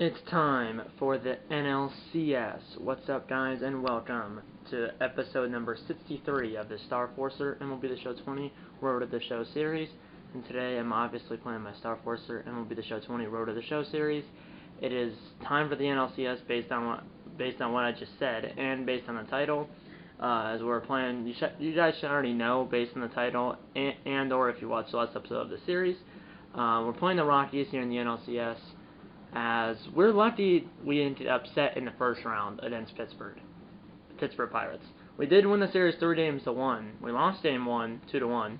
It's time for the NLCS. What's up, guys, and welcome to episode number 63 of the Star Forcer MLB The Show 20 Road to the Show series. And today I'm obviously playing my Star Forcer MLB The Show 20 Road to the Show series. It is time for the NLCS based on what I just said and based on the title. As we're playing, you guys should already know based on the title and or if you watched the last episode of the series. We're playing the Rockies here in the NLCS. As we're lucky we ended upset in the first round against Pittsburgh Pirates. We did win the series 3-1. We lost game 1, 2-1.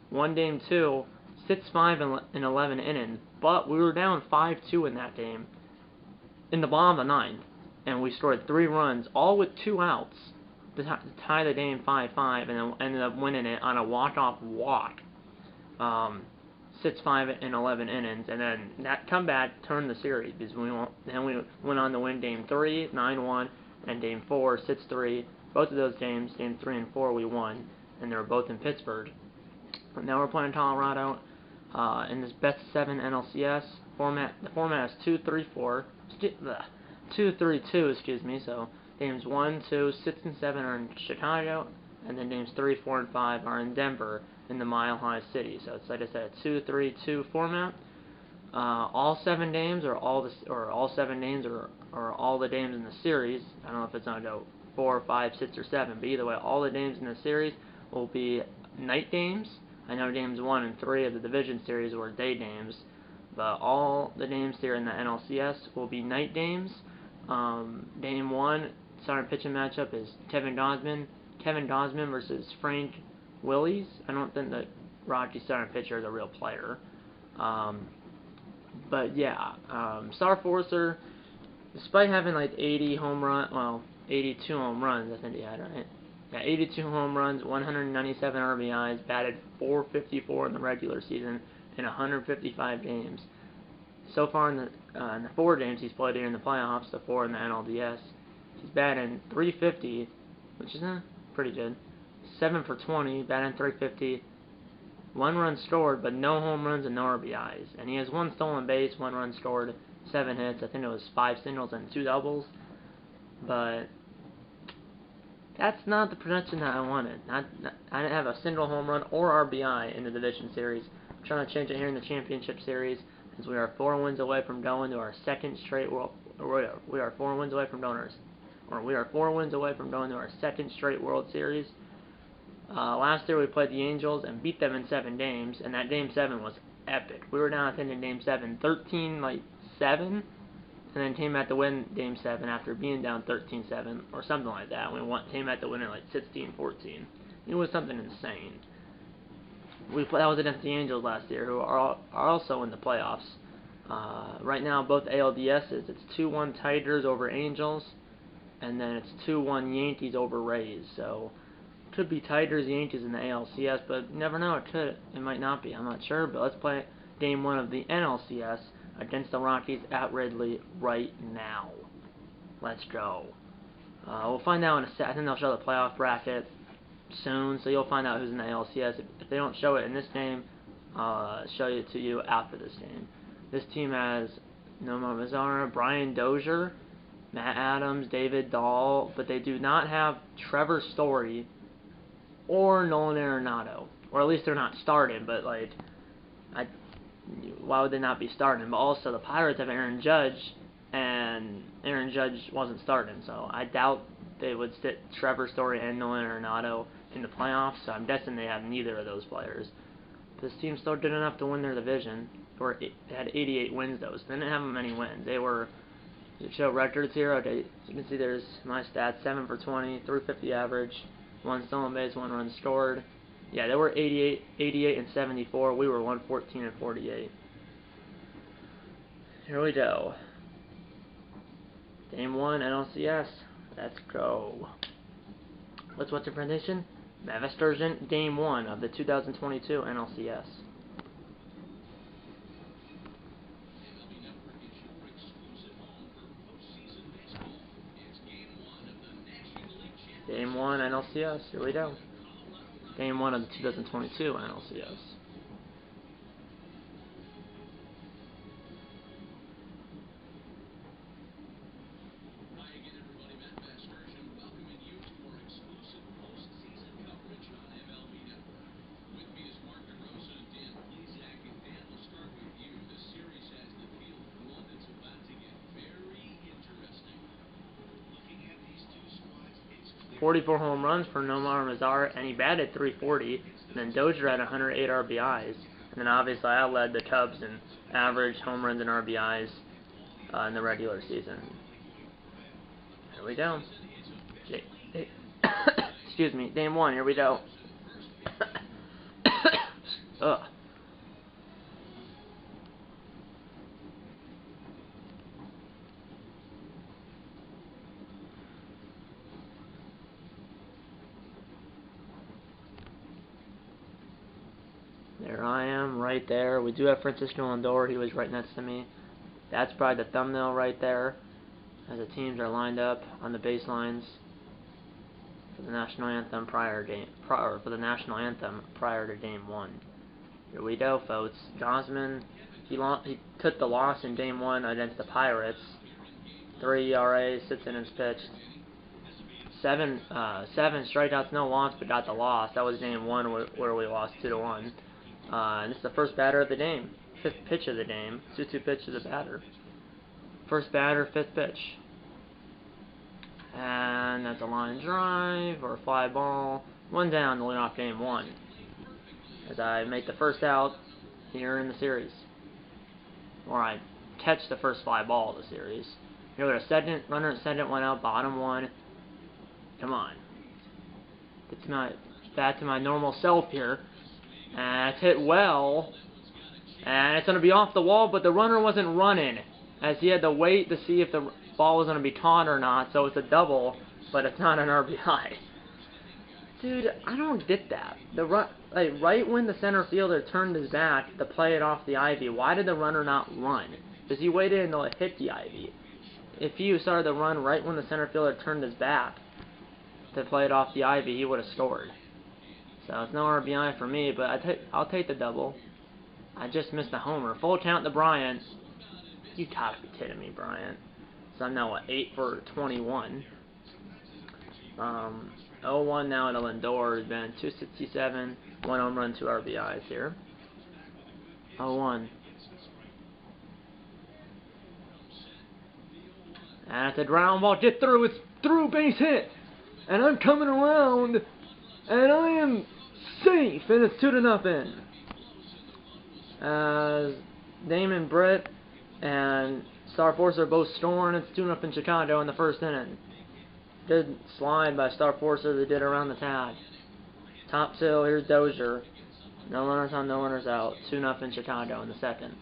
Won game 2, 6-5 in 11 innings, but we were down 5-2 in that game in the bottom of the 9th, and we scored 3 runs, all with 2 outs, to tie the game 5-5, and then ended up winning it on a walk-off walk. 6-5 in 11 innings, and then that comeback turned the series because we went on to win Game 3, 9-1, and Game 4, 6-3. Both of those games, Game 3 and 4, we won, and they were both in Pittsburgh. But now we're playing Colorado in this best 7 NLCS format. The format is 2-3-4, 2-3-2, excuse me. So games 1, 2, 6, and 7 are in Chicago, and then games 3, 4, and 5 are in Denver, in the Mile High City. So it's, like I said, a 2-3-2 format. All 7 games, or all the games in the series. I don't know if it's gonna go 4, 5, 6, or 7, but either way, all the games in the series will be night games. I know games 1 and 3 of the division series were day games, but all the games here in the NLCS will be night games. Game 1 starting pitching matchup is Kevin Gausman versus Frank Willies. I don't think that Rockies starting pitcher is a real player. But yeah, Star Forcer, despite having like 82 home runs, I think he had, right? Yeah, 82 home runs, 197 RBIs, batted .454 in the regular season in 155 games. So far in the 4 games he's played here in the playoffs, the 4 in the NLDS, he's batting .350, which is pretty good. 7 for 20, batting .350, 1 run scored, but no home runs and no RBIs. And he has 1 stolen base, 1 run scored, 7 hits. I think it was 5 singles and 2 doubles. But that's not the production that I wanted. I didn't have a single home run or RBI in the division series. I'm trying to change it here in the championship series, as we are 4 wins away from going to our second straight World. We are 4 wins away from going to our second straight World Series. Last year we played the Angels and beat them in 7 games, and that Game 7 was epic. We were down, I think, in Game 7, 13-7, and then came back to win Game 7 after being down 13-7, or something like that. We came back to win it like 16-14. It was something insane. That was against the Angels last year, who are also in the playoffs. Right now, both ALDSs, it's 2-1 Tigers over Angels, and then it's 2-1 Yankees over Rays. So could be Tigers, Yankees in the ALCS, but you never know. It might not be. I'm not sure. But let's play Game 1 of the NLCS against the Rockies at Ridley right now. Let's go. We'll find out in a sec. I think they'll show the playoff bracket soon, so you'll find out who's in the ALCS. If they don't show it in this game, show it to you after this game. This team has Nomar Mazara, Brian Dozier, Matt Adams, David Dahl, but they do not have Trevor Story or Nolan Arenado, or at least they're not starting. But like, why would they not be starting? But also the Pirates have Aaron Judge, and Aaron Judge wasn't starting, so I doubt they would sit Trevor Story and Nolan Arenado in the playoffs. So I'm guessing they have neither of those players. This team's still good enough to win their division. They had 88 wins though, so they didn't have many wins. They show records here. Okay, so you can see there's my stats: 7 for 20, 350 average, 1 stolen base, 1 run scored. Yeah, they were 88 and 74. We were 114 and 48. Here we go. Game 1 NLCS. Let's go. What's the prediction? Mavis Sturgeon, Game 1 of the 2022 NLCS. Game 1 NLCS, here we go. Game 1 of the 2022 NLCS. 44 home runs for Nomar Mazar, and he batted .340. And then Dozier had 108 RBIs. And then obviously I led the Cubs in average home runs and RBIs in the regular season. Here we go. Excuse me, game 1, here we go. Ugh. There I am, right there. We do have Francisco Lindor. He was right next to me. That's probably the thumbnail right there, as the teams are lined up on the baselines for the national anthem prior to game 1. Here we go, folks. Gosman, he took the loss in game 1 against the Pirates. 3 ERA, 6 innings pitched. 7 strikeouts, no walks, but got the loss. That was game 1 where we lost 2-1. And this is the first batter of the game. 5th pitch of the game. 2-2 pitch to the batter. First batter, 5th pitch. And that's a line drive or a fly ball. 1 down to lead off game 1. As I make the first out here in the series. Or I catch the first fly ball of the series. Here we go, runner at second, 1 out, bottom 1. Come on. Get back to my normal self here. And it's hit well. And it's going to be off the wall, but the runner wasn't running, as he had to wait to see if the ball was going to be caught or not. So it's a double, but it's not an RBI. Dude, I don't get that. Right when the center fielder turned his back to play it off the ivy, why did the runner not run? Because he waited until it hit the ivy. If he started to run right when the center fielder turned his back to play it off the ivy, he would have scored. So it's no RBI for me, but I'll take the double. I just missed a homer. Full count to Bryant. You gotta be kidding me, Bryant. So I'm now, 8 for 21. 0-1 now to Lindor. He's been 267, 1 home run, 2 RBIs here. 0-1. And it's a ground ball. Get through. It's through, base hit. And I'm coming around. And I am safe. And it's 2-0. As Damon Britt and Star Forcer both scoring, it's 2-0 Chicago in the first inning. Good slide by Star Forcer that did around the tag. Top till, here's Dozier. No runners on, no runners out. 2-0 Chicago in the second.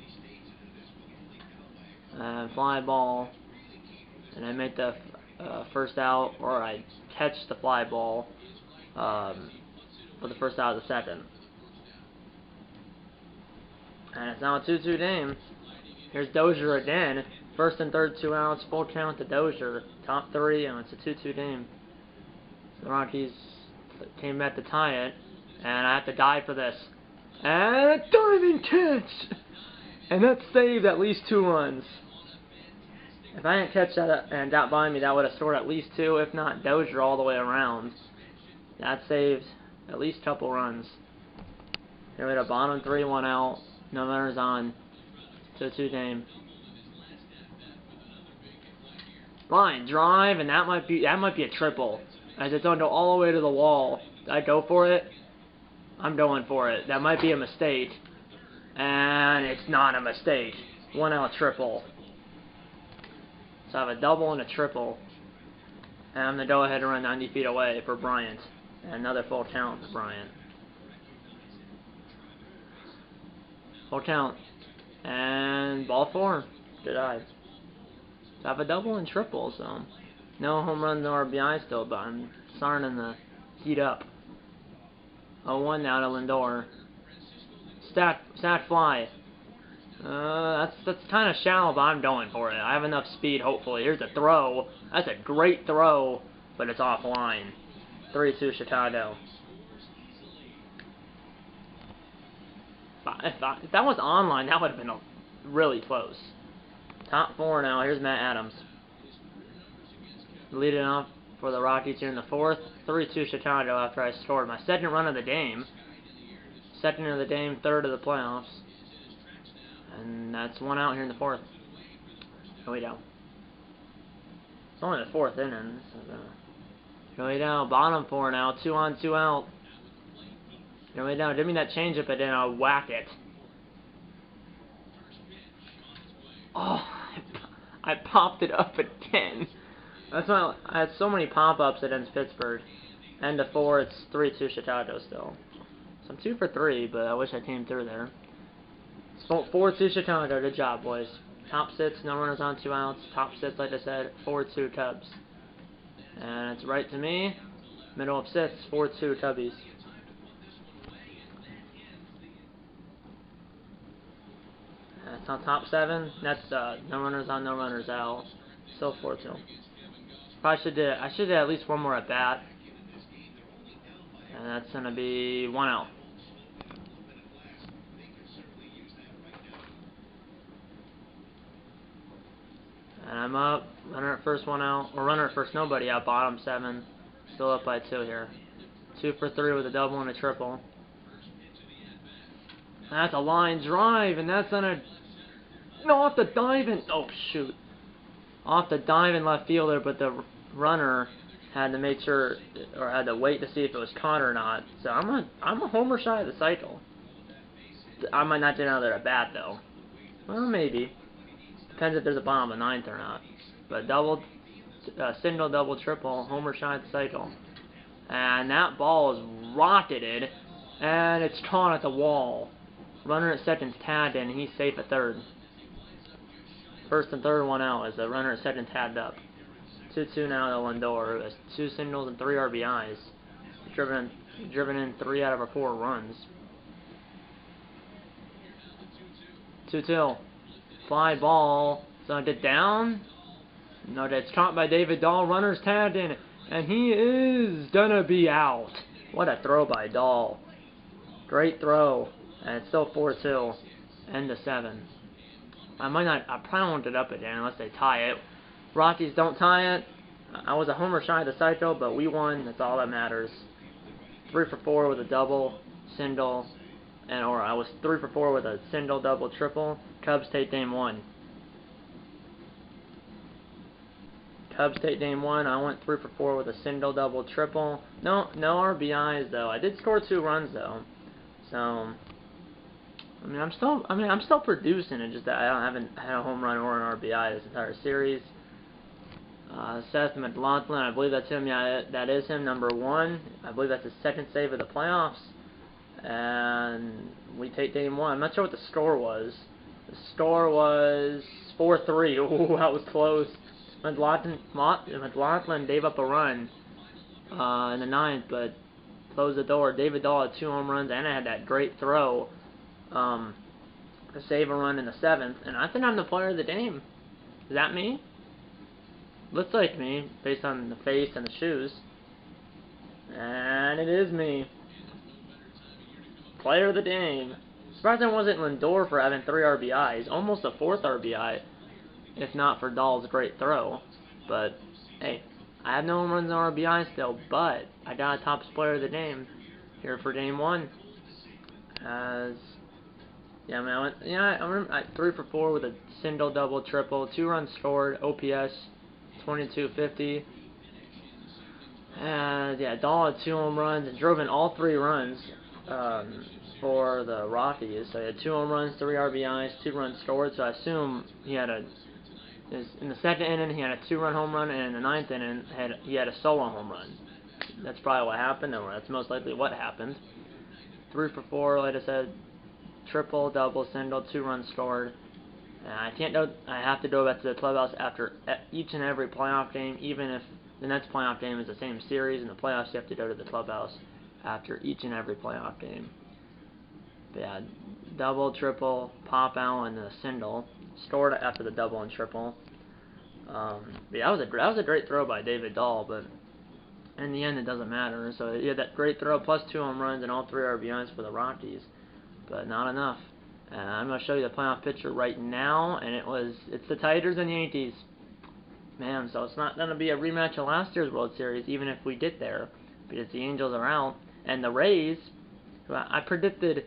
And fly ball. And I make the first out, or I catch the fly ball for the first out of the second. And it's now a 2-2 game. Here's Dozier again. First and third, 2 outs, full count to Dozier. Top 3, and it's a 2-2 game. The Rockies came back to tie it, and I have to dive for this. And a diving catch! And that saved at least 2 runs. If I didn't catch that and got by me, that would have scored at least 2, if not Dozier all the way around. That saved at least a couple runs. Here we go, bottom 3, 1 out. No runners on. 2-2 game. Line drive, and that might be a triple, as it's going to go all the way to the wall. Did I go for it? I'm going for it. That might be a mistake, and it's not a mistake. 1 out triple. So I have a double and a triple, and I'm gonna go ahead and run 90 feet away for Bryant, and another full count for Bryant. Full count. And ball 4. Good eye. So I have a double and triple, so no home runs, no RBI still, but I'm starting to heat up. 0-1 now to Lindor. Sack fly. That's kind of shallow, but I'm going for it. I have enough speed, hopefully. Here's a throw. That's a great throw, but it's offline. 3-2 Chicago. If that was online, that would have been really close. Top 4 now. Here's Matt Adams. Leading off for the Rockies here in the 4th. 3-2 Chicago after I scored my second run of the game. Second of the game, 3rd of the playoffs. And that's 1 out here in the 4th. Here we go. It's only the 4th inning. Way down, bottom 4 now, 2 on, 2 out. Way down, give me that changeup and then I'll whack it. Oh, I popped it up again. That's why I had so many pop-ups against Pittsburgh. End of 4, it's 3-2 Chicago still. So I'm 2 for 3, but I wish I came through there. 4-2 Chicago, good job, boys. Top 6, no runners on, 2 outs. Top 6, like I said, 4-2 Cubs. And it's right to me. Middle of 6, 4-2 Cubbies. That's on top 7. That's no runners on, no runners out. Still 4-2. I should have at least one more at bat. And that's gonna be 1 out. And I'm up. Runner at first, 1 out. Or runner at first, nobody out. Bottom 7. Still up by 2 here. 2 for 3 with a double and a triple. That's a line drive, and that's gonna. No, off the diving. Oh shoot. Off the diving left fielder, but the runner had to make sure, or had to wait to see if it was caught or not. So I'm a homer shy of the cycle. I might not get out there at bat though. Well, maybe. Depends if there's a bottom of 9th or not. But double, single, double, triple, homer shy of the cycle. And that ball is rocketed, and it's caught at the wall. Runner at second's tagged in, and he's safe at third. First and third, 1 out as the runner at second tagged up. 2-2 now to Lindor, who has 2 singles and 3 RBIs. Driven in 3 out of our 4 runs. 2-2. Fly ball. So get down. No, that's caught by David Dahl. Runner's tagged in, and he is gonna be out. What a throw by Dahl. Great throw. And it's still 4-2. End of 7. I probably won't get up again unless they tie it. Rockies don't tie it. I was a homer shy of the cycle, but we won. That's all that matters. 3 for 4 with a double, single, or I was 3 for 4 with a single, double, triple. Cubs take game 1. Cubs take game 1. I went 3 for 4 with a single, double, triple. No RBIs though. I did score 2 runs though. So I'm still producing. It's just that I haven't had a home run or an RBI this entire series. Seth McLaughlin, I believe that's him. Yeah, that is him, number 1. I believe that's his 2nd save of the playoffs. And we take game 1. I'm not sure what the score was. The score was 4-3. Ooh, that was close. McLaughlin gave up a run in the 9th, but closed the door. David Dahl had 2 home runs, and I had that great throw to save a run in the 7th. And I think I'm the player of the game. Is that me? Looks like me, based on the face and the shoes. And it is me. Player of the game. Surprised it wasn't Lindor for having 3 RBIs. Almost a 4th RBI, if not for Dahl's great throw. But, hey, I have no home runs and RBI still, but I got a top player of the game here for game 1. I went 3 for 4 with a single, double, triple, 2 runs scored, OPS 2250. And yeah, Dahl had 2 home runs and drove in all 3 runs for the Rockies. So he had 2 home runs, 3 RBIs, 2 runs scored. So I assume he had in the 2nd inning he had a 2-run home run, and in the 9th inning he had a solo home run. That's probably what happened, or that's most likely what happened. 3 for 4, like I said, triple, double, single, 2 runs scored. And I have to go back to the clubhouse after each and every playoff game, even if the next playoff game is the same series. In the playoffs, you have to go to the clubhouse after each and every playoff game. But yeah, double, triple, pop out, and a single. Scored after the double and triple. But yeah, that was a great throw by David Dahl, but in the end, it doesn't matter. So he had that great throw, plus 2 home runs and all 3 RBIs for the Rockies, but not enough. And I'm going to show you the playoff picture right now, and it's the Tigers and Yankees. Man, so it's not going to be a rematch of last year's World Series, even if we get there, because the Angels are out. And the Rays, I predicted,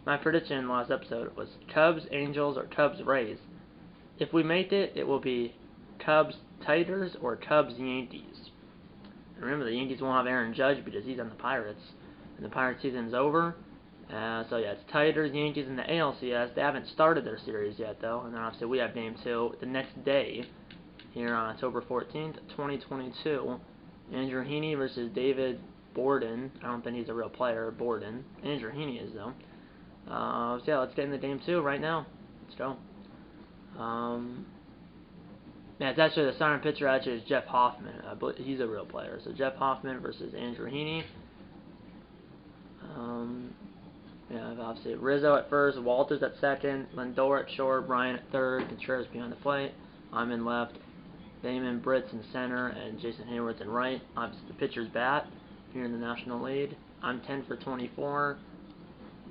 my prediction in the last episode was Cubs, Angels, or Cubs, Rays. If we make it, it will be Cubs, Tigers, or Cubs, Yankees. Remember, the Yankees won't have Aaron Judge because he's on the Pirates, and the Pirates season's over. So yeah, it's Tigers, Yankees, and the NLCS. They haven't started their series yet, though, and then obviously we have Game 2 the next day, here on October 14th, 2022. Andrew Heaney versus David Borden. I don't think he's a real player, Borden. Andrew Heaney is, though. So yeah, let's get into Game 2 right now. Let's go. Yeah, it's actually the starting pitcher. Actually, is Jeff Hoffman. He's a real player. So Jeff Hoffman versus Andrew Heaney. Yeah, obviously Rizzo at first, Walters at second, Lindor at short, Bryan at third, Contreras behind the plate. I'm in left, Damon Britz in center, and Jason Hayward's in right. Obviously the pitcher's bat here in the National League. I'm 10 for 24,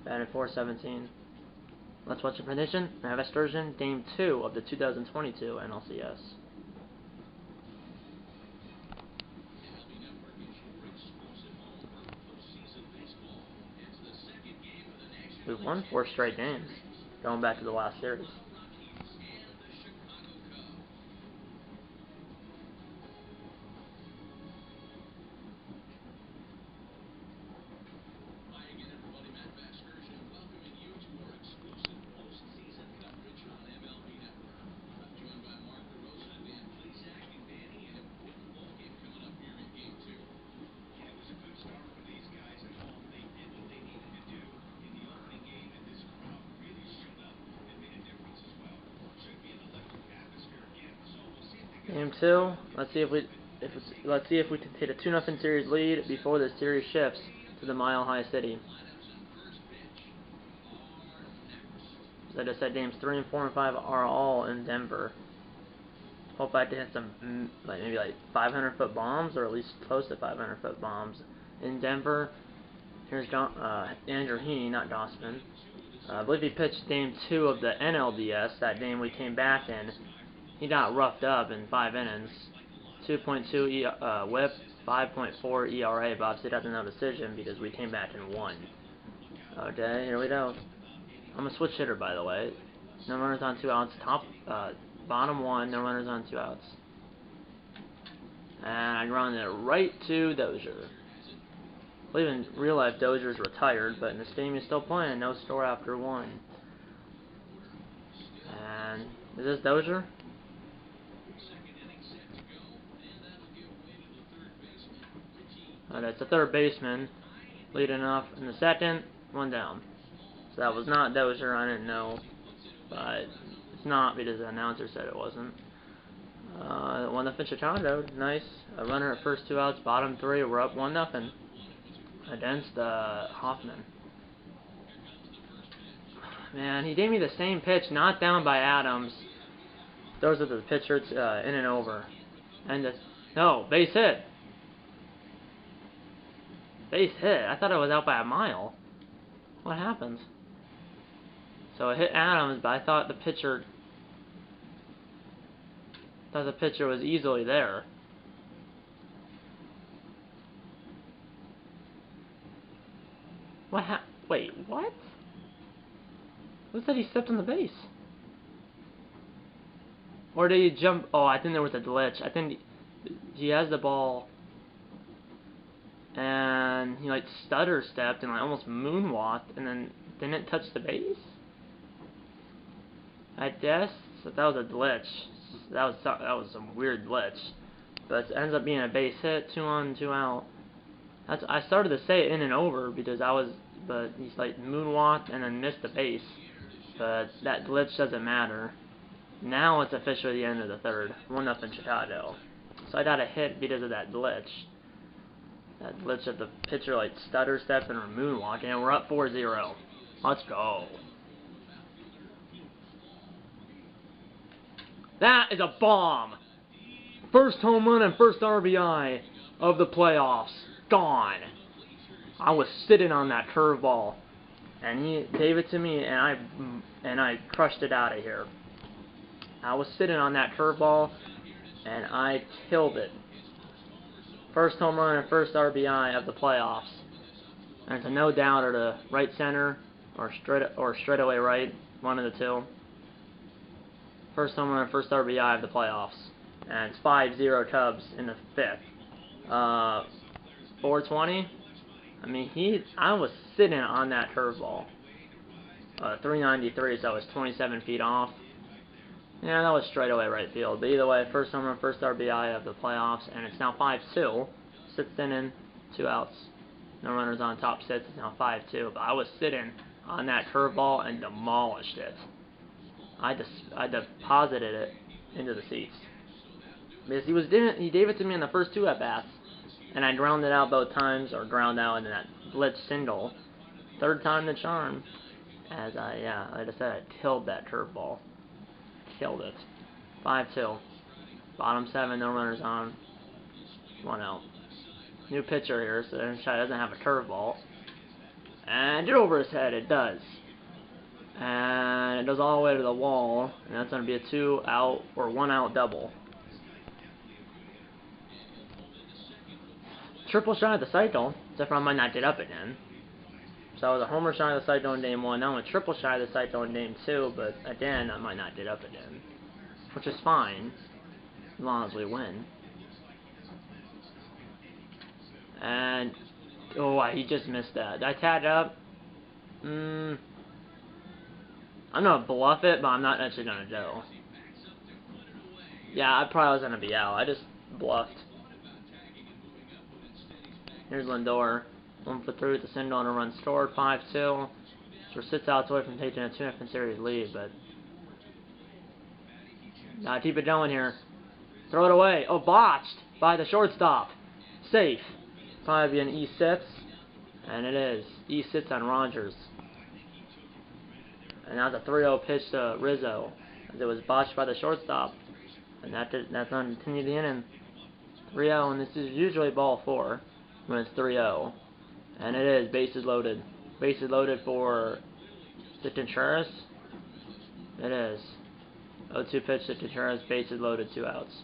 batted .417. Let's watch the prediction. I have Excursion, Game 2 of the 2022 NLCS. We've won 4 straight games, going back to the last series. Game 2. Let's see if we can take a 2-0 series lead before the series shifts to the Mile High City. As I just said, games 3 and 4 and 5 are all in Denver. Hope I can hit some maybe 500-foot bombs, or at least close to 500-foot bombs in Denver. Here's Andrew Heaney, not Gossman. I believe he pitched Game 2 of the NLDS, that game we came back in. He got roughed up in 5 innings. 2.2 whip, 5.4 ERA, but obviously that's no decision because we came back and won. Okay, here we go. I'm a switch hitter, by the way. No runners on 2 outs. Bottom 1, no runners on 2 outs. And I ground it right to Dozier. I believe in real life Dozier's retired, but in this game he's still playing. No score after 1. And is this Dozier? That's the third baseman, leading off in the second, 1 down. So that was not Dozier, I didn't know, but it's not because the announcer said it wasn't. 1-0 Chicago, nice. A runner at first 2 outs, bottom 3, we're up 1-0 against Hoffman. Man, he gave me the same pitch, knocked down by Adams. Those are the pitcher, in and over. And no, base hit. Base hit. I thought it was out by a mile. What happens? So it hit Adams, but I thought the pitcher was easily there. Wait, what? Who said he stepped on the base? Or did he jump? Oh, I think there was a glitch. I think he has the ball, and he stutter stepped and almost moonwalked, and then didn't touch the base. I guess so. That was a glitch. That was some weird glitch, but it ends up being a base hit, 2 on, 2 out. I started to say in and over because but he's moonwalked and then missed the base. But that glitch doesn't matter. Now it's officially the end of the third, 1-0 Chicago. So I got a hit because of that glitch. That glitch of the pitcher stutter stepping or moonwalking, and we're up 4-0. Let's go. That is a bomb. First home run and first RBI of the playoffs. Gone. I was sitting on that curveball, and he gave it to me, and I crushed it out of here. I was sitting on that curveball, and I killed it. First home run and first RBI of the playoffs. And it's a no doubter to right center or straightaway right, one of the two. First home run and first RBI of the playoffs. And it's 5-0 Cubs in the 5th. 420. I mean, I was sitting on that curveball. 393, so I was 27 feet off. Yeah, that was straight away right field. But either way, first home run, first RBI of the playoffs, and it's now 5-2. Sixth inning, 2 outs. No runners on, top 6. It's now 5-2. But I was sitting on that curveball and demolished it. I deposited it into the seats. Because he gave it to me in the first 2 at-bats, and I ground it out both times, or ground out into that blitz single. Third time the charm, as like I said, I killed that curveball. Killed it. 5-2. Bottom 7, no runners on. 1 out. New pitcher here, so this guy doesn't have a curveball. And get over his head, it does. And it goes all the way to the wall, and that's going to be a 2 out or 1 out double. Triple shy of the cycle, except for I might not get up again. So I was a homer shy of the cycle in game 1, now I'm a triple shy of the cycle in game 2, but again, I might not get up again. Which is fine, as long as we win. And, oh, he just missed that. Did I tag up? I'm going to bluff it, but I'm not actually going to go. Yeah, I probably was going to be out. I just bluffed. Here's Lindor. 1 for 3 with the single and a run scored. 5-2. So we're 6 outs away from taking a 2-0 series lead, but gotta keep it going here. Throw it away. Oh, botched by the shortstop. Safe. Probably be an E6, and it is. E6 on Rogers. And now it's a 3-0 pitch to Rizzo, as it was botched by the shortstop, and that's going to continue the inning. 3-0, and this is usually ball 4 when it's 3-0. And it is bases loaded. Bases loaded for the Contreras. It is. 0-2 pitch to Contreras, bases loaded, 2 outs.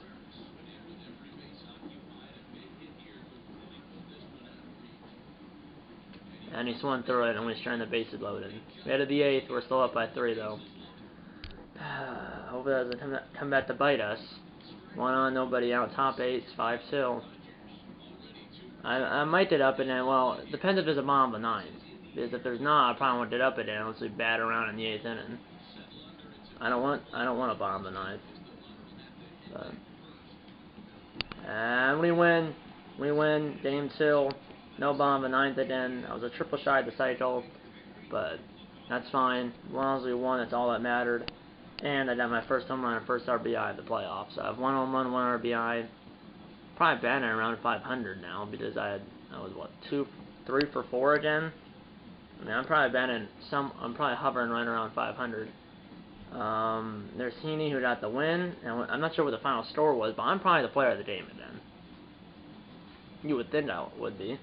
And he swung through it, and we turned the bases loaded. We had the 8th. We're still up by 3 though. Hopefully that doesn't come back to bite us. 1 on, nobody out. Top 8's 5-2. I might get up and then, well, it depends if there's a bomb of the 9th. Because if there's not, I probably won't get up and then unless we bat around in the 8th inning. I don't want a bomb of the 9th. But, and we win. We win game 2. No bomb of the 9th again. I was a triple shy of the cycle, but that's fine. As long as we won, that's all that mattered. And I got my first home run and first RBI of the playoffs. So I have 1 home run, 1 RBI. Probably batting around 500 now because I was what 3 for 4 again. I mean, I'm probably hovering right around 500. There's Heaney who got the win, and I'm not sure what the final score was, but I'm probably the player of the game again. You would think I would be.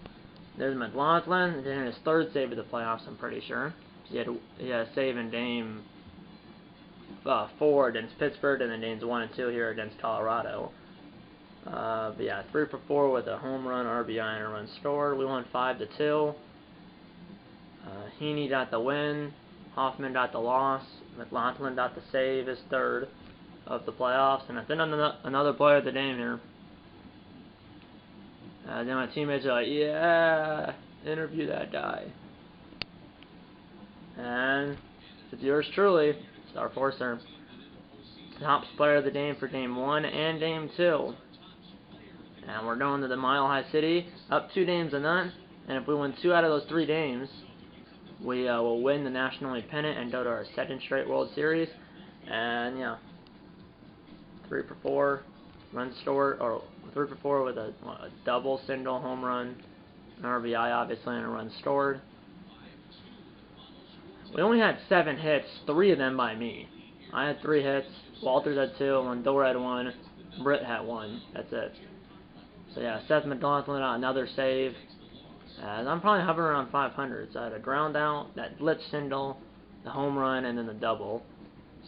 There's McLaughlin, then his 3rd save of the playoffs, I'm pretty sure. He had a save in game 4 against Pittsburgh, and then games 1 and 2 here against Colorado. But yeah, 3 for 4 with a home run, RBI, and a run scored. We won 5-2. Heaney got the win. Hoffman got the loss. McLaughlin got the save, his 3rd of the playoffs. And I think I'm another player of the game here. Then my teammates are like, yeah, interview that guy. And it's yours truly, Star Forcer. Top player of the game for game 1 and game 2. And we're going to the Mile High City, up 2 games to none. And if we win 2 out of those 3 games, we will win the National League pennant and go to our 2nd straight World Series. And yeah, 3 for 4, run scored, or 3 for 4 with a double, single, home run, an RBI obviously, and a run scored. We only had 7 hits, 3 of them by me. I had 3 hits, Walters had 2, Lindor had 1, Britt had 1. That's it. So yeah, Seth McLaughlin got another save. And I'm probably hovering around 500. So I had a ground out, that blitz single, the home run, and then the double.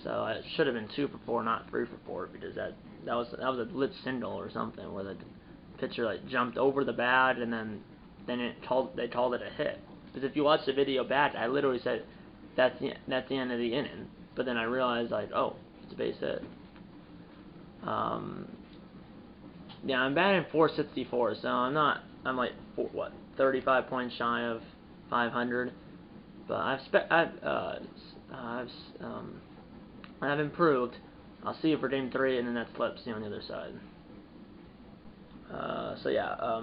So it should have been 2 for 4, not 3 for 4, because that was a blitz single or something where the pitcher like jumped over the bat and then they called it a hit. Because if you watch the video back, I literally said that's the end of the inning. But then I realized like, oh, it's a base hit. Yeah, I'm batting 464, so I'm like 35 points shy of 500. But I've improved. I'll see you for game 3, and then that's let's see on the other side. So yeah,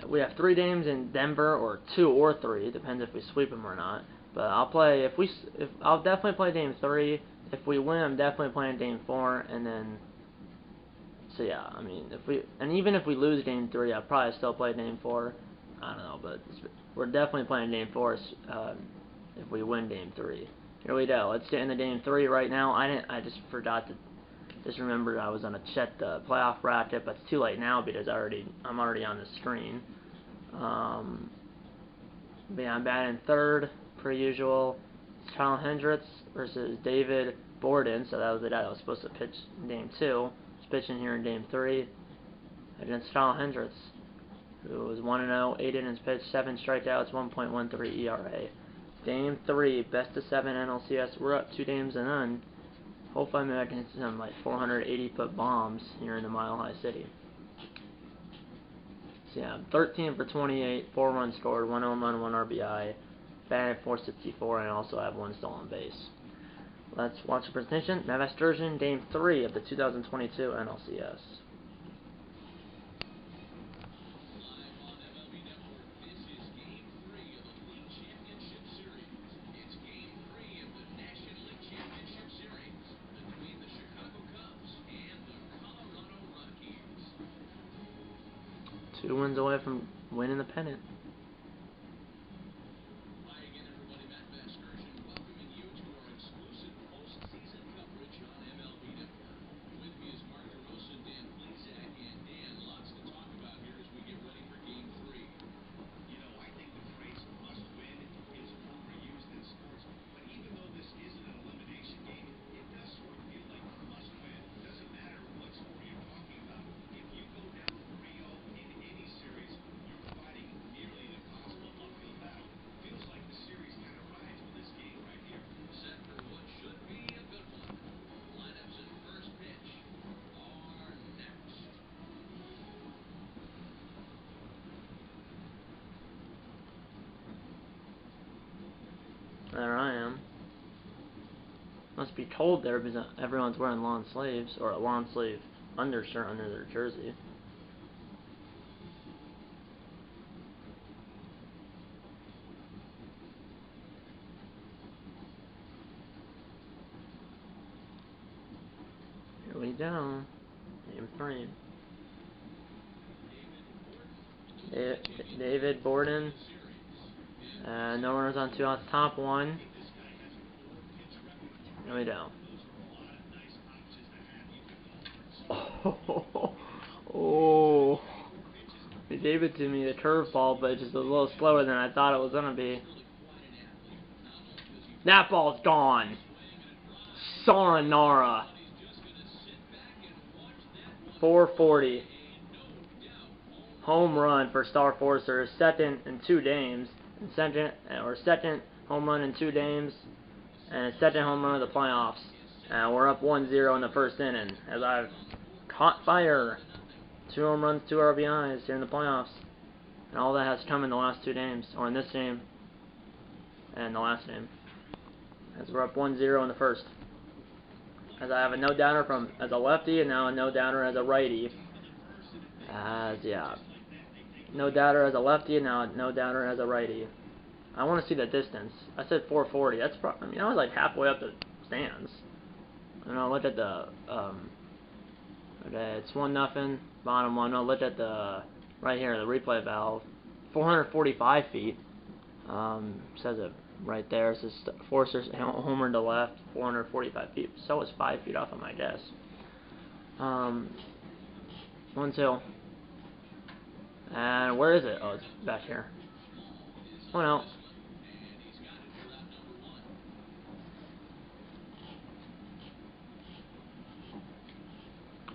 we have 3 games in Denver, or 2 or 3, depends if we sweep them or not. But I'll definitely play game 3. If we win, I'm definitely playing game 4, and then. So yeah, I mean, even if we lose game 3, I'll probably still play game 4. I don't know, but we're definitely playing game 4 if we win game 3. Here we go. Let's get into game 3 right now. I just forgot to. Just remembered I was gonna check the playoff bracket, but it's too late now because I'm already on the screen. But yeah, I'm batting 3rd per usual. It's Kyle Hendricks versus David Borden, so that was the guy that was supposed to pitch in game 2. He's pitching here in game 3 against Kyle Hendricks, who was 1-0, 8 innings pitched, 7 strikeouts, 1.13 ERA. Game 3, best of 7 NLCS. We're up 2-0. Hopefully maybe I can hit some like 480-foot bombs here in the Mile High City. So yeah, 13 for 28, 4 runs scored, 1 home run, 1 RBI, batted 464, and I also have 1 stolen base. Let's watch the presentation. Matt Sturgeon, Game 3 of the 2022 NLCS. Two wins away from winning the pennant. Hi again, everybody. Matt Vasgersian welcoming you to our exclusive postseason coverage on MLB Network. With me is Mark DeRosa, Dan Plesac, and Dan. Lots to talk about here as we get ready for Game 3. You know, I think the phrase must win is overused in sports, but even though this isn't an elimination game, it does sort of feel like must win. It doesn't matter what score you're talking about. If you go down 3-0 in any series, you're fighting nearly an impossible uphill battle. Feels like the series kind of rides with this game right here. Set for what should be a good one. Lineups and first pitch are next. There I am. Must be cold there because everyone's wearing long sleeves, or a long sleeve undershirt under their jersey. Here we go. Game 3. David Borden. No runners on 2 outs. Top 1. Here we go. Oh. He gave it to me, the curveball, but it's just a little slower than I thought it was going to be. That ball's gone. Sayonara. 440. Home run for Star Forcer. Second in 2 games. Second home run in 2 games. And his second home run of the playoffs. We're up 1-0 in the first inning as I've caught fire. 2 home runs, 2 RBIs here in the playoffs. And all that has come in the last 2 games, or in this game and the last game. As we're up 1-0 in the first. As I have a no-doubter as a lefty, and now a no-doubter as a righty. No-doubter as a lefty, and now a no-doubter as a righty. I want to see the distance. I said 440. That's probably, I mean, I was like halfway up the stands. And I'll look at the, okay, it's 1-0, bottom 1. I'll look at the, right here, the replay valve. 445 feet. Says it right there. It says Forcer's homer to left, 445 feet. So it's 5 feet off of my guess. 1-2. And where is it? Oh, it's back here. 1-0.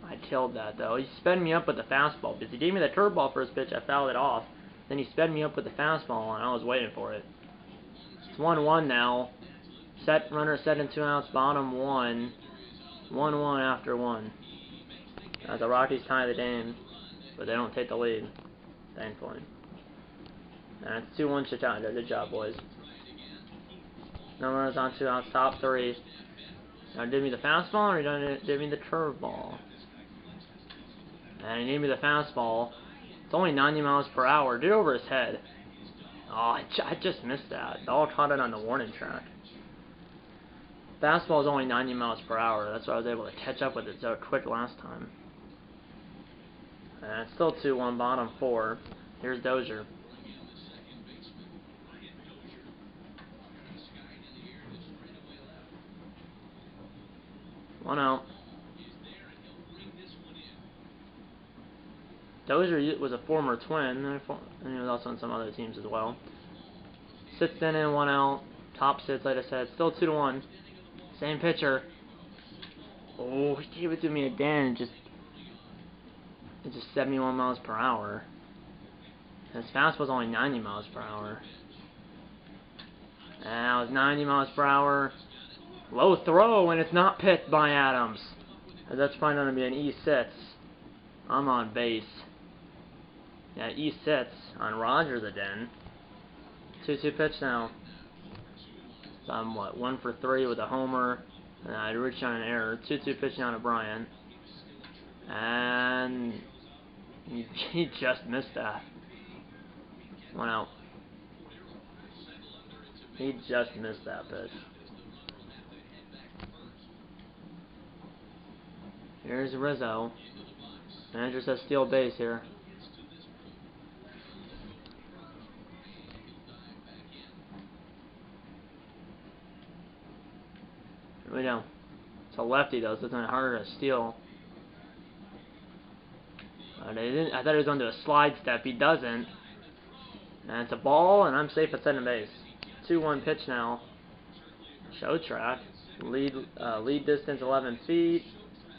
I killed that though. He sped me up with the fastball because he gave me the curveball for his pitch. I fouled it off. Then he sped me up with the fastball, and I was waiting for it. It's 1-1 now. Runner set in 2 outs. Bottom 1. 1-1 after 1. The Rockies tie the game. but they don't take the lead, thankfully. And it's 2-1 Chicago. Good job, boys. No runners on 2 outs, top 3. Now, did me the fastball, or you done did me the curveball? And he gave me the fastball. It's only 90 miles per hour. Did over his head. Oh, I just missed that. The ball caught it on the warning track. Fastball is only 90 miles per hour. That's why I was able to catch up with it so quick last time. And it's still 2-1, bottom 4. Here's Dozier. 1 out. Dozier was a former Twin, and he was also on some other teams as well. 6th inning, 1 out. Top 6, like I said. Still 2-1. Same pitcher. Oh, he gave it to me again. It's just 71 miles per hour. His fastball was only 90 miles per hour. And that was 90 miles per hour. Low throw, and it's not picked by Adams. That's probably going to be an E6. I'm on base. Yeah, E6 on Rogers again. 2-2 pitch now. So I'm, 1 for 3 with a homer. And I reached on an error. 2-2 pitch down to Bryant. And he just missed that. 1 out. He just missed that pitch. Here's Rizzo. Manager says steal base here. Here we go. It's a lefty though, so it's not harder to steal. I thought he was going to do a slide step. He doesn't. And it's a ball, and I'm safe at second base. 2-1 pitch now. Show track. Lead distance 11 feet.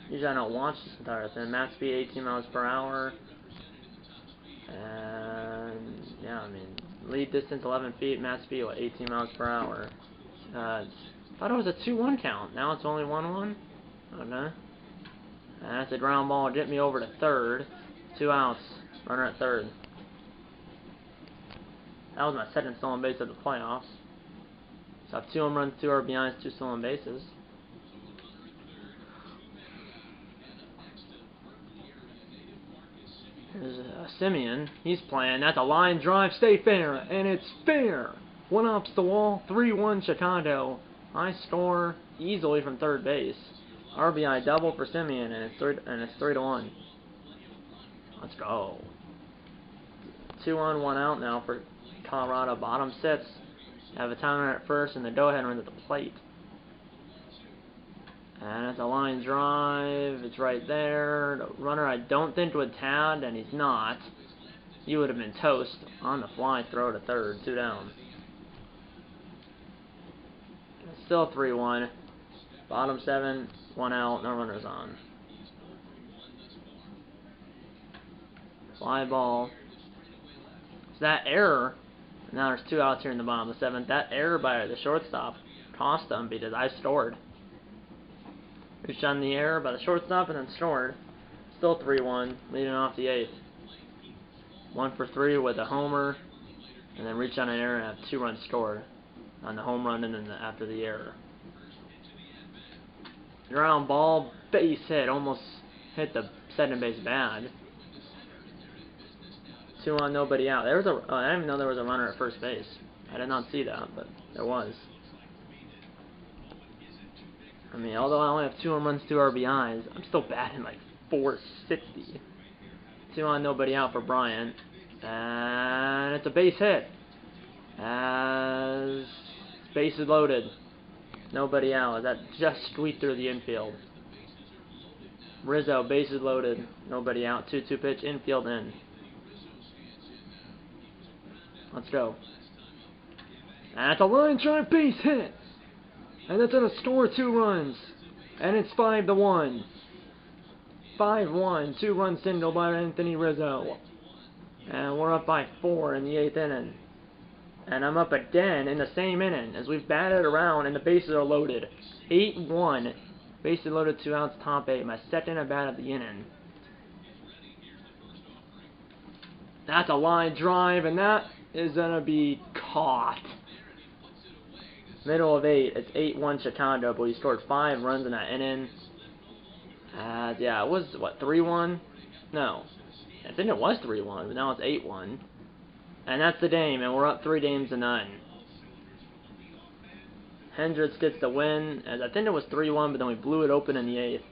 Usually I don't watch this entire thing. Max speed 18 miles per hour. And yeah, I mean, lead distance 11 feet. Max speed 18 miles per hour. I thought it was a 2-1 count. Now it's only 1-1. Okay. And that's a ground ball. Get me over to third. 2 outs. Runner at third. That was my second stolen base of the playoffs. So I have 2 home runs, 2 RBIs, 2 stolen bases. There's Simeon. He's playing. That's a line drive. Stay fair. And it's fair. 1 off the wall. 3-1 Chicago. I score easily from third base. RBI double for Simeon, and it's 3-1. Let's go. 2-on, 1 out now for Colorado. Bottom 6. Have a timer at first, and the go-ahead run at the plate. And it's a line drive. It's right there. The runner I don't think would tag, and he's not. He would have been toast on the fly throw to third. 2 down. It's still 3-1. Bottom 7. 1 out. No runners on. Fly ball. So that error. Now there's 2 outs here in the bottom of the 7th. That error by the shortstop cost them because I scored. Reached on the error by the shortstop and then scored. Still 3-1, leading off the 8th. 1 for 3 with a homer, and then reach on an error and have 2 runs scored on the home run and then after the error. Ground ball, base hit, almost hit the second base bag. 2 on, nobody out. There was I didn't even know there was a runner at first base. I did not see that, but there was. I mean, although I only have 2 home runs, 2 RBIs, I'm still batting like 460. 2 on, nobody out for Bryant. And it's a base hit. As bases loaded. Nobody out. That just squeaked through the infield. Rizzo, bases loaded. Nobody out. 2-2 pitch, infield in. Let's go. And it's a line drive base hit. And that's going to score 2 runs. And it's 5-1. 5-1. 2-run single by Anthony Rizzo. And we're up by 4 in the 8th inning. And I'm up again in the same inning as we've batted around and the bases are loaded. 8-1. Bases loaded, 2 outs, top 8. My second at bat of the inning. That's a line drive, and that is going to be caught. Middle of 8. It's 8-1 Chicago, but he scored 5 runs in that inning. Yeah, it was, what, 3-1? No. I think it was 3-1, but now it's 8-1. And that's the game, and we're up 3-0. Hendricks gets the win, as I think it was 3-1, but then we blew it open in the 8th.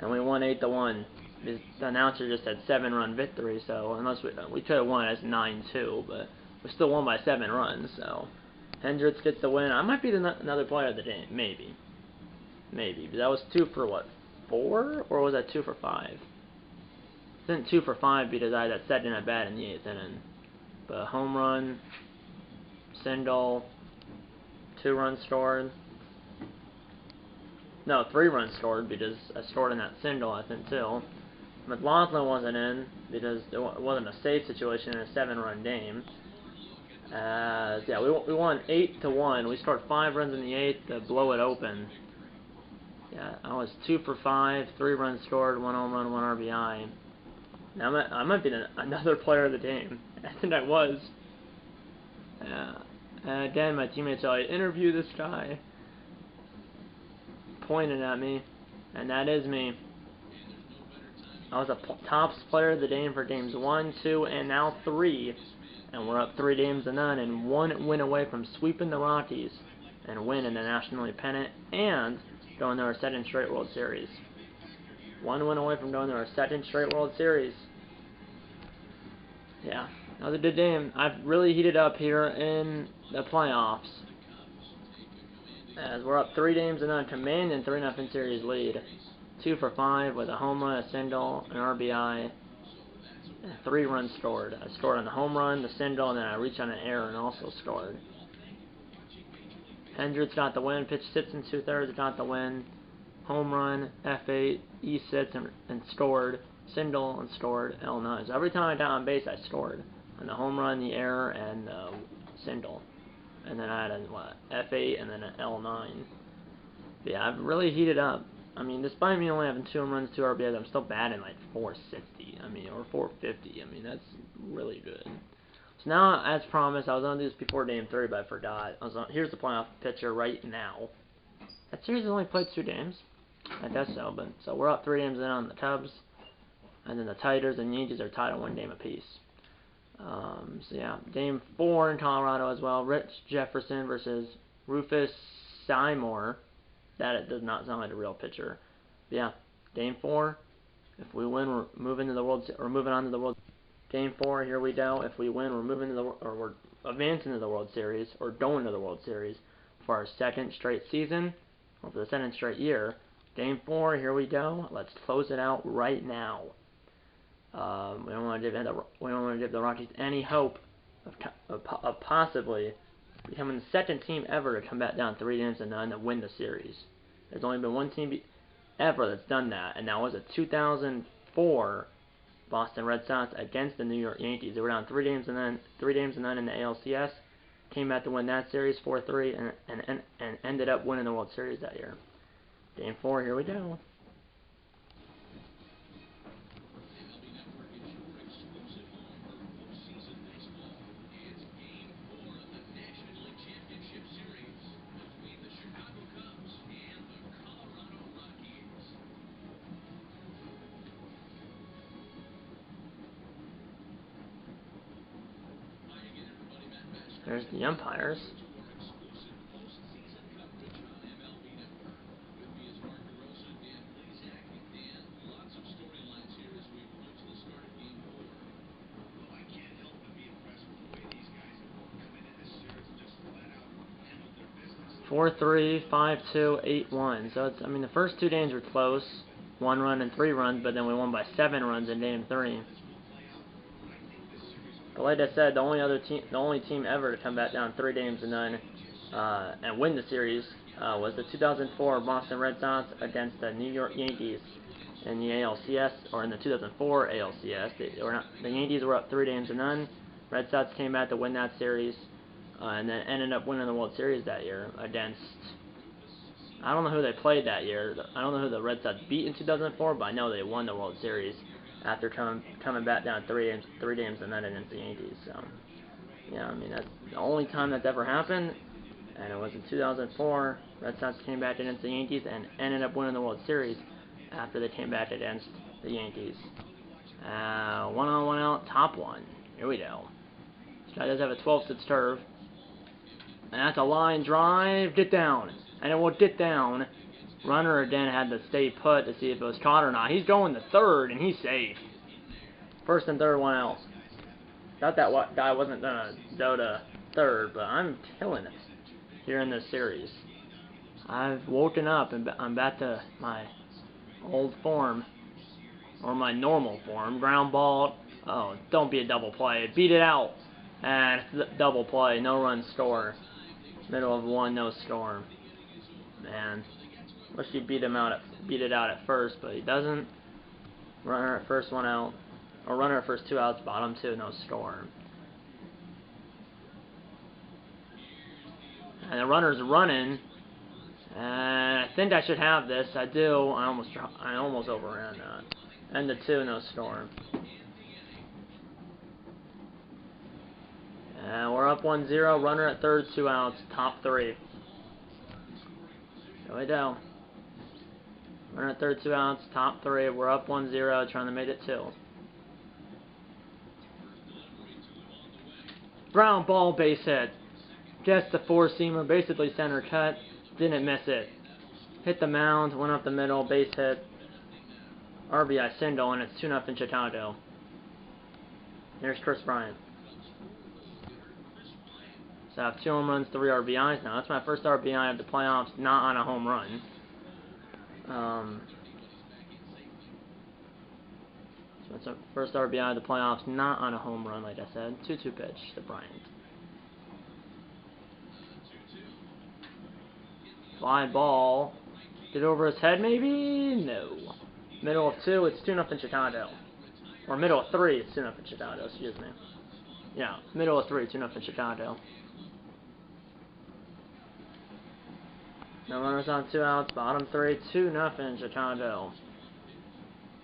And we won 8-1. The announcer just said 7-run victory, so unless we could have won as 9-2, but we still won by 7 runs, so Hendricks gets the win. I might be another player of the game, maybe. Maybe, but that was 2 for what, 4? Or was that 2 for 5? I think 2 for 5 because I had that second at bat in the 8th inning. But home run, single, 2 runs scored. No, 3 runs scored because I scored in that single, I think, too. McLaughlin wasn't in because it wasn't a safe situation in a 7-run game. Yeah, we won 8-1. We scored 5 runs in the 8th to blow it open. Yeah, I was 2 for 5, 3 runs scored, 1 home run, 1 RBI. Now I might be another player of the game. I think I was. Again, my teammates said, interview this guy. Pointed at me, and that is me. I was a tops player of the game for games 1, 2, and now 3. And we're up 3-0 and 1 win away from sweeping the Rockies and winning the National League pennant and going to our 2nd straight World Series. 1 win away from going to our 2nd straight World Series. Yeah, that was a good game. I've really heated up here in the playoffs, as we're up 3-0, commanding 3-0 series lead. 2 for 5 with a home run, a single, an RBI, and 3 runs scored. I scored on the home run, the single, and then I reached on an error and also scored. Hendricks got the win, pitched 6 2/3, got the win. Home run, F8, E6, and scored. Single and scored, L9. So every time I got on base, I scored. On the home run, the error, and the single. And then I had a, F8 and then an L9. But yeah, I've really heated up. I mean, despite me only having 2 home runs, 2 RBIs, I'm still batting like 460. I mean, or 450. I mean, that's really good. So now, as promised, I was going to do this before game 3, but I forgot. Here's the playoff picture right now. That series has only played 2 games. I guess so, but so we're up 3 games in on the Cubs. And then the Tigers and Yankees are tied at 1 game apiece. So yeah, game 4 in Colorado as well. Rich Jefferson versus Rufus Seymour. That it does not sound like a real pitcher. But yeah, game 4. If we win, we're moving to the World. We're moving on to the World. Game 4. Here we go. If we win, we're moving to the or we're advancing to the World Series or going to the World Series for our 2nd straight season or for the 2nd straight year. Game 4. Here we go. Let's close it out right now. We don't want to give the Rockies any hope of possibly becoming the 2nd team ever to come back down 3-0 and win the series. There's only been 1 team ever that's done that, and that was a 2004 Boston Red Sox against the New York Yankees. They were down 3-0 in the NLCS, came back to win that series 4-3, and ended up winning the World Series that year. Game 4, here we go. There's the umpires. I can't help but be impressed with the way these guys have come into this series and just flat out handled their business. 4-3, 5-2, 8-1. So it's, I mean, the first 2 games were close, 1 run and 3 runs, but then we won by 7 runs in game 3. But like I said, the only team ever to come back down 3-0 and win the series was the 2004 Boston Red Sox against the New York Yankees in the ALCS, or in the 2004 ALCS. The Yankees were up 3-0. Red Sox came back to win that series, and then ended up winning the World Series that year against, I don't know who they played that year. I don't know who the Red Sox beat in 2004, but I know they won the World Series. after coming back down three games and then against the Yankees. So, yeah, I mean, that's the only time that's ever happened, and it was in 2004. Red Sox came back against the Yankees and ended up winning the World Series after they came back against the Yankees. 1 on, 1 out, top one. Here we go. This guy does have a 12-6 curve. And that's a line drive. Get down. And it will get down. Runner again had to stay put to see if it was caught or not. He's going to third, and he's safe. First and third, 1 out. Thought that guy wasn't going to go to third, but I'm killing it here in this series. I've woken up, and I'm back to my old form. Or my normal form. Ground ball. Oh, don't be a double play. Beat it out. And double play. No run score. Middle of 1, no score. Man. Wish he beat it out at first, but he doesn't. Runner at first, 1 out. Or runner at first, 2 outs. Bottom 2, no score. And the runner's running. And I think I should have this. I do. I almost overran that. And the 2, no score. And we're up 1-0. Runner at third, 2 outs. Top 3. Here we go. Runner at third, 2 outs. Top 3. We're up 1-0. Trying to make it 2. Ground ball, base hit. Just the 4-seamer. Basically center cut. Didn't miss it. Hit the mound. Went up the middle. Base hit. RBI single, and it's 2-0 Chicago. Here's Chris Bryant. So I have 2 home runs, 3 RBIs now. That's my first RBI of the playoffs, not on a home run. So it's our first RBI of the playoffs, not on a home run, like I said. 2-2 pitch to Bryant. Fly ball. Get over his head, maybe? No. Middle of 2, it's 2-0 Chicago. Or middle of 3, it's 2-0 Chicago, excuse me. Yeah, middle of 3, 2-0 Chicago. No runners on, 2 outs, bottom 3, 2-0 Chicago.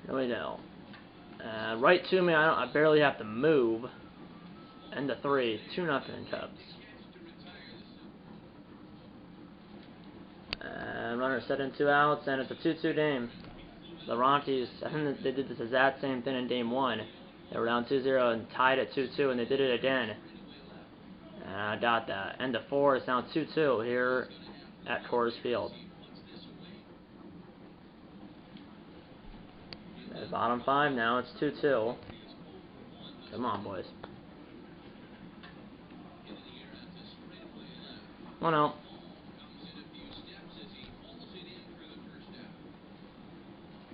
Here we go. Right to me, I barely have to move. End of 3, 2-0 Cubs. Runner set in 2 outs, and it's a 2-2 game. The Rockies, I think they did this exact same thing in Game 1. They were down 2-0 and tied at 2-2, and they did it again. And I got that. End of 4, it's now 2-2 here at Coors Field. At bottom 5 now, it's 2-2. Come on, boys. 1 out.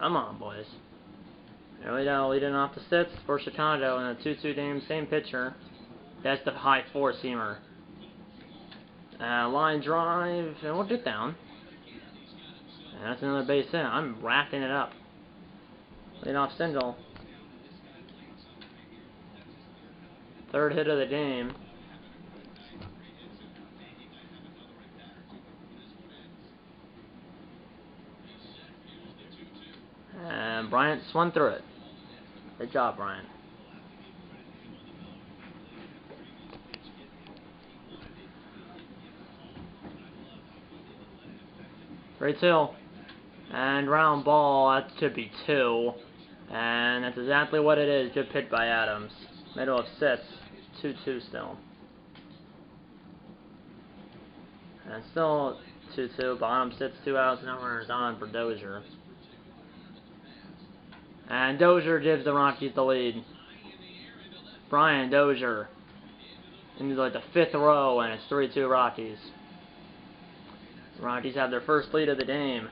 Come on, boys. Here we go, leading off the 6th for Chicago in a 2-2 game, same pitcher. That's the high 4-seamer. Line drive, and we'll get down. And that's another base hit. I'm racking it up. Lead off single. 3rd hit of the game. And Bryant swung through it. Good job, Bryant. Right two. And round ball, that should be 2. And that's exactly what it is. Good pitch by Adams. Middle of 6. 2-2 still. And still 2-2. Bottom 6, 2 outs, no runners on for Dozier. And Dozier gives the Rockies the lead. Brian Dozier into like the 5th row, and it's 3-2 Rockies. The Rockies have their first lead of the game.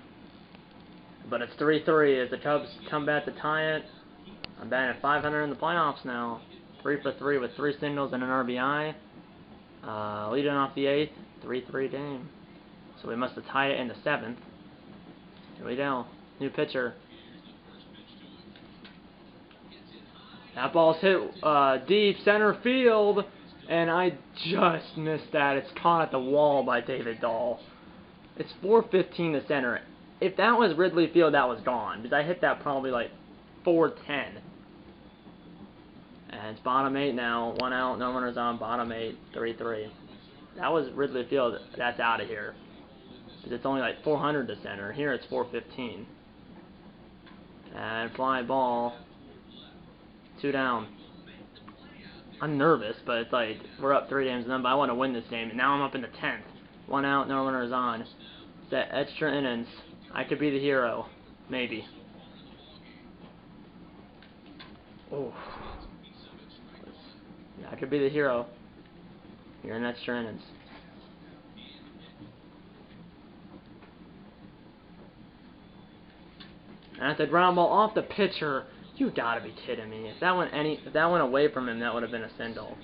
But it's 3-3 as the Cubs come back to tie it. I'm batting at 500 in the playoffs now. 3 for 3 with 3 singles and an RBI. Leading off the 8th, 3-3 game. So we must have tied it in the 7th. Here we go. New pitcher. That ball's hit deep center field, and I just missed that. It's caught at the wall by David Dahl. It's 415 to center. If that was Ridley Field, that was gone, because I hit that probably like 410. And it's bottom 8 now. 1 out, no runners on, bottom 8, 3-3. That was Ridley Field. That's out of here. Because it's only like 400 to center. Here it's 415. And fly ball. 2 down. I'm nervous, but it's like we're up 3 games to none. But I want to win this game. And now I'm up in the 10th. 1 out, no runners on. It's that extra innings. I could be the hero. Maybe. Oh. Yeah, I could be the hero. Here in extra innings. And that's a ground ball off the pitcher. You gotta be kidding me. If that went away from him, that would have been a single.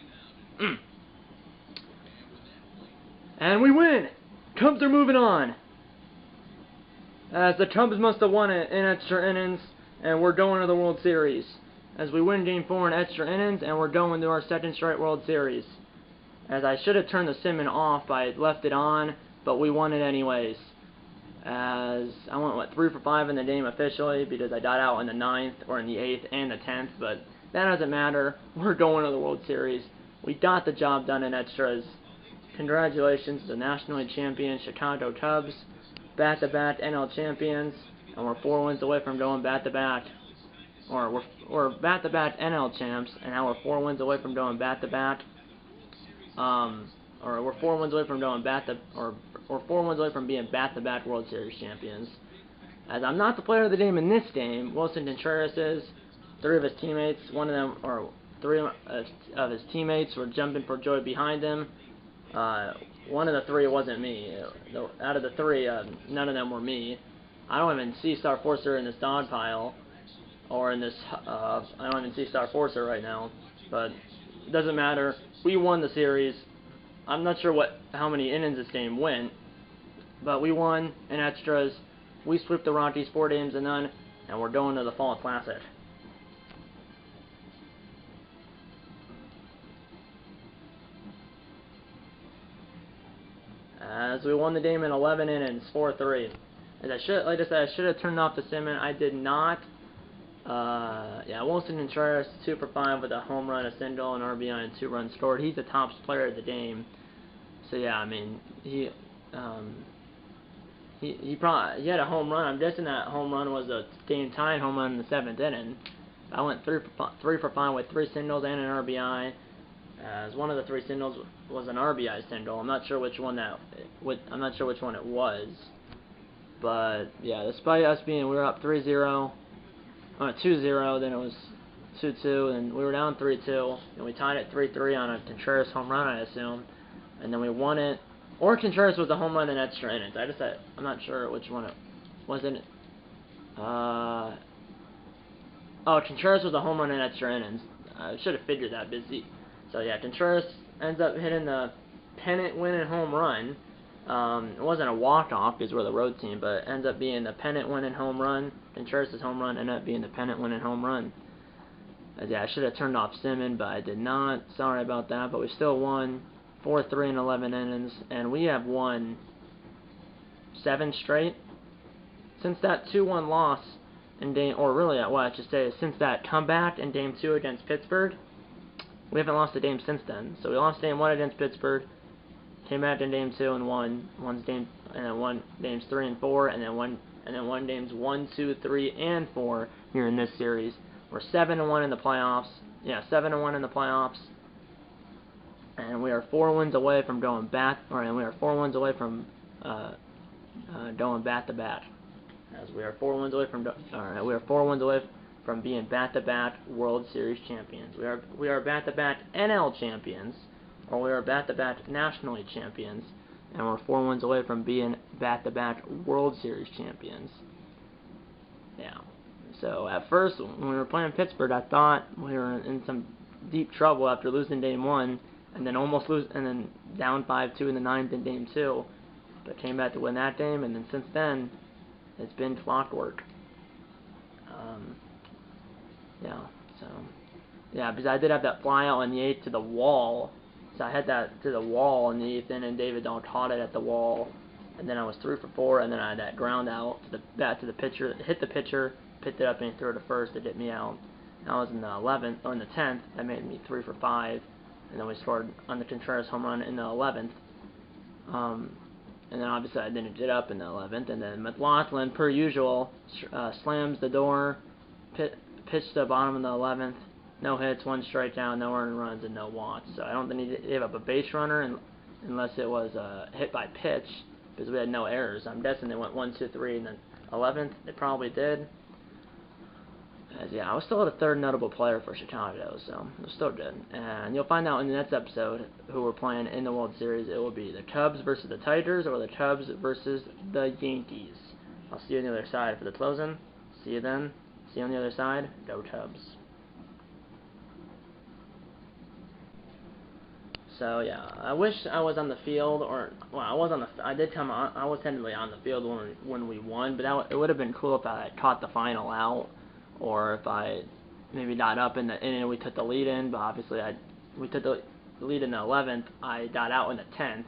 And we win! Cubs are moving on. As the Cubs must have won it in extra innings, and we're going to the World Series. As we win Game 4 in extra innings, and we're going to our second straight World Series. As I should have turned the Simon off, but I left it on, but we won it anyways. As I went, 3 for 5 in the game officially, because I got out in the 9th, or in the 8th, and the 10th, but that doesn't matter. We're going to the World Series. We got the job done in extras. Congratulations to the National League champion Chicago Cubs, back-to-back NL champions, and we're 4 wins away from going back-to-back. Or we're back-to-back NL champs, and now we're 4 wins away from going back-to-back. Or we're 4 wins away from going we're 4 wins away from being back-to-back World Series champions. As I'm not the player of the game in this game, Wilson Contreras is. 3 of his teammates, 3 of his teammates were jumping for joy behind him. 1 of the 3 wasn't me. Out of the 3, none of them were me. I don't even see Star Forcer in this dog pile, or in this. I don't even see Star Forcer right now, but it doesn't matter. We won the series. I'm not sure how many innings this game went, but we won in extras. We swept the Rockies 4 games to none, and we're going to the Fall Classic. As we won the game in 11 innings, 4-3. As like I said, I should have turned off the Simon. I did not. Yeah, Wilson Contreras 2 for 5 with a home run, a single, an RBI, and 2 runs scored. He's the top player of the game. So yeah, I mean he had a home run. I'm guessing that home run was a game-tying home run in the 7th inning. I went 3 for 5 with 3 singles and an RBI. As one of the 3 singles was an RBI single. I'm not sure which one it was. But yeah, despite us we were up 3-0, 2-0, then it was 2-2, and we were down 3-2, and we tied it 3-3 on a Contreras home run, I assume, and then we won it. Or Contreras was the home run in extra innings. I'm not sure which one it wasn't. Oh, Contreras was a home run in extra innings. I should have figured that busy. So yeah, Contreras ends up hitting the pennant-winning home run. It wasn't a walk-off because we're the road team, but it ends up being the pennant-winning home run. Contreras' home run ended up being the pennant-winning home run. Yeah, I should have turned off Simon, but I did not. Sorry about that, but we still won 4-3 in 11 innings, and we have won 7 straight. Since that 2-1 loss in since that comeback in Game 2 against Pittsburgh, we haven't lost a game since then. So we lost Game 1 against Pittsburgh, came back in Game 2 and won games 3 and 4, and then won games 1, 2, 3, and 4 here in this series. We're 7-1 in the playoffs. Yeah, 7-1 in the playoffs, and we are 4 wins away from going back. And we are 4 wins away from going back-to-back. As we are 4 wins away from we are 4 wins away from being back-to-back World Series champions. We are back-to-back NL champions, or we are back-to-back National League champions, and we're 4 wins away from being back-to-back World Series champions. Yeah. So at first, when we were playing Pittsburgh, I thought we were in some deep trouble after losing Game 1, and then and then down 5-2 in the 9th in Game 2, but came back to win that game, and then since then, it's been clockwork. Yeah, because I did have that fly out in the 8th to the wall. So I had that to the wall in the 8th inning, and David Dahl caught it at the wall. And then I was 3 for 4, and then I had that ground out to the pitcher. It hit the pitcher, picked it up, and he threw it to first. It hit me out. That was in the 11th, or in the 10th. That made me 3 for 5. And then we scored on the Contreras home run in the 11th. And then obviously I didn't get up in the 11th. And then McLaughlin, per usual, slams the door, pitched to the bottom of the 11th. No hits, 1 strikeout, no earned runs, and no walks. So I don't think he gave up a base runner unless it was hit by pitch, because we had no errors. I'm guessing they went 1, 2, 3, and then 11th. They probably did. Yeah, I was still the 3rd notable player for Chicago, so it was still good. And you'll find out in the next episode who we're playing in the World Series. It will be the Cubs versus the Tigers, or the Cubs versus the Yankees. I'll see you on the other side for the closing. See you then. See you on the other side. Go Cubs. So yeah, I wish I was on the field, or well, I was on the. I did come on. I was technically on the field when we won, but it would have been cool if I had caught the final out, or if I maybe got up in the inning we took the lead in. But obviously we took the lead in the 11th. I got out in the 10th,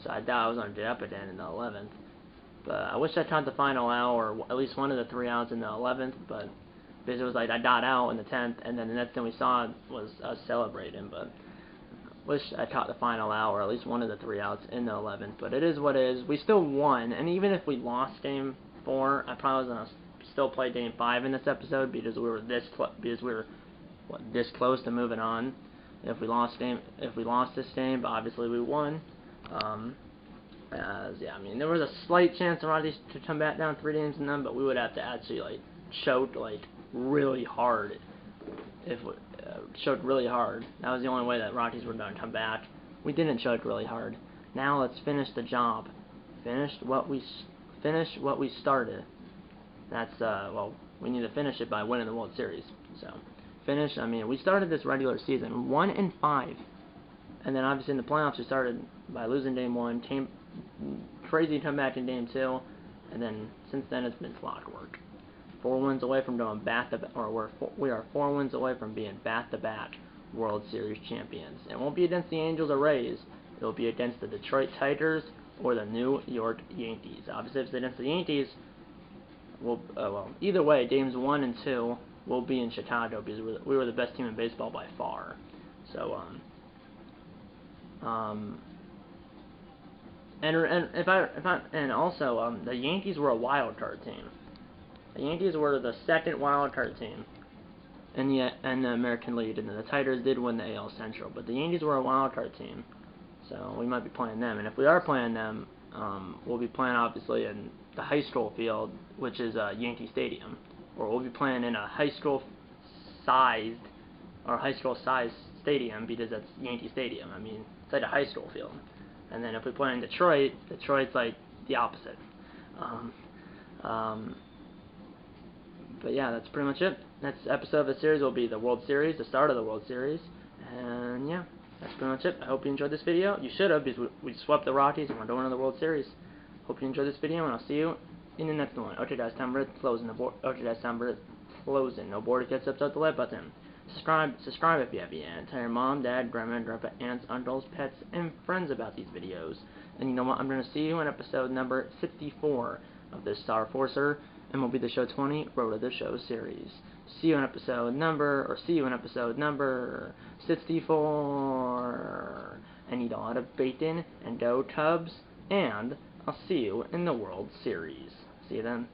so I doubt I was going to get up again in the 11th. But I wish I caught the final out, or at least one of the 3 outs in the 11th. But because it was like I got out in the 10th, and then the next thing we saw was us celebrating. But wish I caught the final out, or at least one of the 3 outs in the 11th. But it is what it is. We still won, and even if we lost Game 4, I probably was gonna still play Game 5 in this episode, because we were this close to moving on. If we lost this game, but obviously we won. Yeah, I mean, there was a slight chance of Rockies to come back down 3 games in them, but we would have to actually choke really hard. If we choked really hard, that was the only way that Rockies were going to come back. We didn't choke really hard. Now let's finish the job. Finish what we started. That's well, we need to finish it by winning the World Series. So finish. I mean, we started this regular season 1-5, and then obviously in the playoffs we started by losing Game 1. Came crazy comeback in Game 2, and then since then it's been clockwork. 4 wins away from going we are 4 wins away from being back-to-back World Series champions. It won't be against the Angels or Rays. It will be against the Detroit Tigers or the New York Yankees. Obviously, if it's against the Yankees, well, either way, games 1 and 2 will be in Chicago, because we were the best team in baseball by far. So, and also, the Yankees were a wild card team. The Yankees were the 2nd wild card team in the American League, and the Tigers did win the AL Central. But the Yankees were a wild card team, so we might be playing them. And if we are playing them, we'll be playing obviously in the high school field, which is Yankee Stadium, or we'll be playing in a high school sized stadium, because that's Yankee Stadium. I mean, it's like a high school field. And then if we play in Detroit, Detroit's like the opposite. But yeah, that's pretty much it. Next episode of the series will be the World Series, the start of the World Series. And yeah, that's pretty much it. I hope you enjoyed this video. You should have, because we swept the Rockies and we're going to the World Series. Hope you enjoyed this video, and I'll see you in the next one. Okay, guys, time for closing. No board gets up the like button. Subscribe if you have yet. Tell your mom, dad, grandma, grandpa, aunts, uncles, pets, and friends about these videos. And you know what? I'm going to see you in episode number 64 of this Star Forcer MLB The Show 20 Road to the Show series. See you in episode number 64. And eat a lot of bacon, and go Cubs, and I'll see you in the World Series. See you then.